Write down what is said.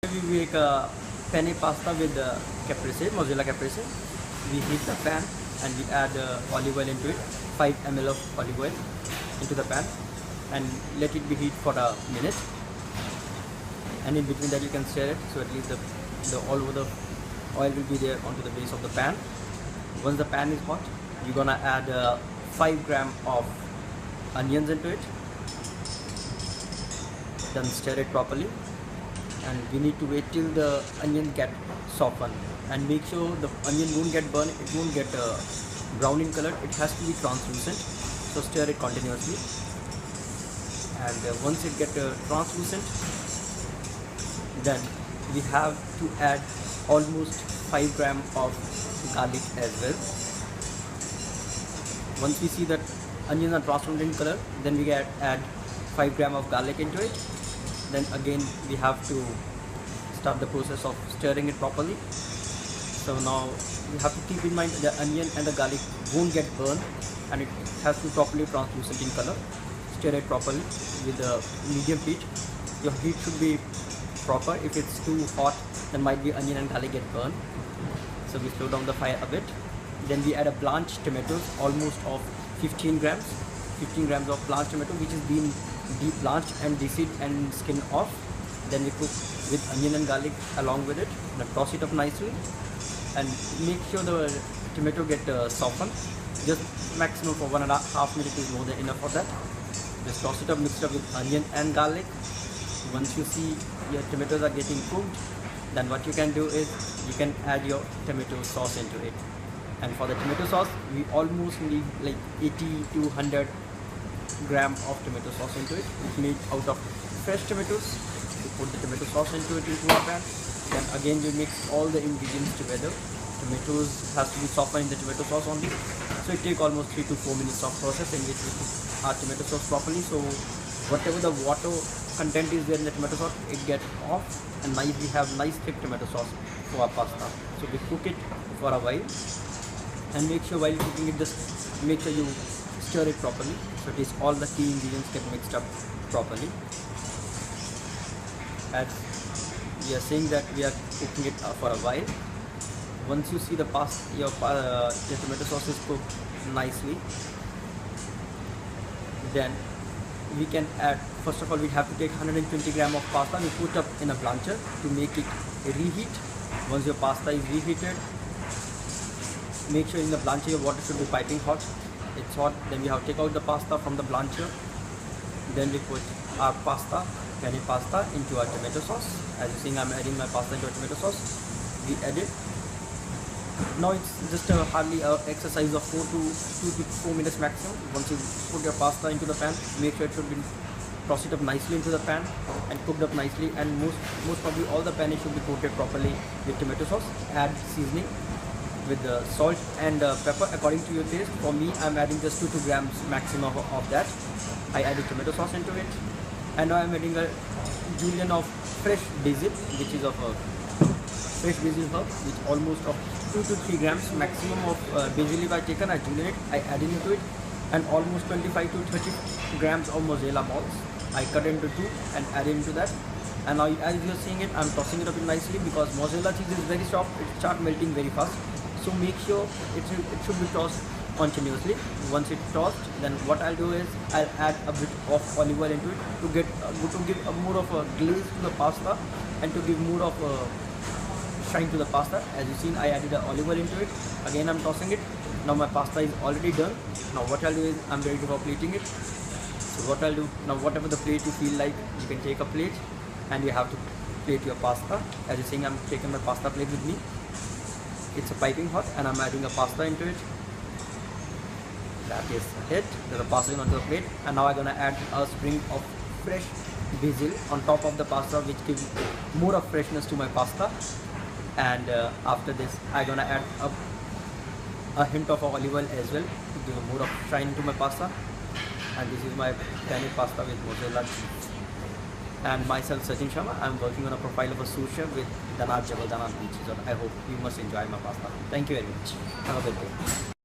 We make a penne pasta with caprese, mozzarella caprese. We heat the pan and we add olive oil into it, 5 ml of olive oil into the pan, and let it be heat for a minute. And in between that you can stir it, so at least the all over the oil will be there onto the base of the pan. Once the pan is hot, you're gonna add 5 gram of onions into it. Then stir it properly, and we need to wait till the onion get softened, and make sure the onion won't get burned, it won't get brown in color, it has to be translucent. So stir it continuously, and once it gets translucent, then we have to add almost 5 gram of garlic as well. Once we see that onions are translucent in color, then we add 5 gram of garlic into it. Then again we have to start the process of stirring it properly. So now you have to keep in mind the onion and the garlic won't get burned, and it has to be properly translucent in color. Stir it properly with a medium heat. Your heat should be proper. If it's too hot, then might be onion and garlic get burned. So we slow down the fire a bit. Then we add a blanched tomatoes, almost of 15 grams. 15 grams of blanched tomato, which is being deep blanched and de-seed and skin off. Then we cook with onion and garlic along with it. Then toss it up nicely and make sure the tomato get softened. Just maximum for 1.5 minutes is more than enough for that. Just toss it up, mix it up with onion and garlic. Once you see your tomatoes are getting cooked, then what you can do is you can add your tomato sauce into it. And for the tomato sauce, we almost need like 80 to 100 gram of tomato sauce into it. It's made out of fresh tomatoes. We put the tomato sauce into our pan. Then again we mix all the ingredients together. Tomatoes has to be softened in the tomato sauce only. So it takes almost 3 to 4 minutes of process in which we cook our tomato sauce properly. So whatever the water content is there in the tomato sauce, it gets off, and now we have nice thick tomato sauce for our pasta. So we cook it for a while, and make sure while cooking it, just make sure you stir it properly, so it is all the key ingredients get mixed up properly. As we are saying that we are cooking it for a while. Once you see the pasta, your tomato sauce is cooked nicely, then we can add, first of all we have to take 120 gram of pasta. We put up in a blancher to make it reheat. Once your pasta is reheated, make sure in the blancher your water should be piping hot. It's hot, then we have to take out the pasta from the blancher. Then we put our pasta, penne pasta, into our tomato sauce. As you see, I'm adding my pasta into our tomato sauce. We add it. Now it's just hardly an exercise of 2 to 4 minutes maximum. Once you put your pasta into the pan, make sure it should be toss it up nicely into the pan and cooked up nicely, and most probably all the pan should be coated properly with tomato sauce. Add seasoning with the salt and pepper according to your taste. For me, I'm adding just 2 grams maximum of that. I added tomato sauce into it, and now I'm adding a julienne of fresh basil, which is of fresh basil herb, which almost of 2 to 3 grams maximum of basil leaf I taken. I julienne it, I added into it, and almost 25 to 30 grams of mozzarella balls. I cut into 2 and added into that. And now as you're seeing it, I'm tossing it up nicely, because mozzarella cheese is very soft, it starts melting very fast. So make sure it should be tossed continuously. Once it's tossed, then what I'll do is I'll add a bit of olive oil into it to give a more of a glaze to the pasta, and to give more of a shine to the pasta. As you seen, I added the olive oil into it. Again I'm tossing it. Now my pasta is already done. Now what I'll do is I'm ready for plating it. So what I'll do now, whatever the plate you feel like, you can take a plate and you have to plate your pasta. As you're seeing, I'm taking my pasta plate with me. It's a piping hot, and I'm adding a pasta into it. That is it. There's a pasta onto the plate, and now I'm gonna add a sprig of fresh basil on top of the pasta, which gives more of freshness to my pasta. And after this, I'm gonna add a hint of olive oil as well to give more of shine to my pasta. And this is my penne pasta with mozzarella cheese. And myself, Sachin Sharma, I'm working on a profile of a sous chef with Danat Jabal Danat Beaches. I hope you must enjoy my pasta. Thank you very much. Have a good day.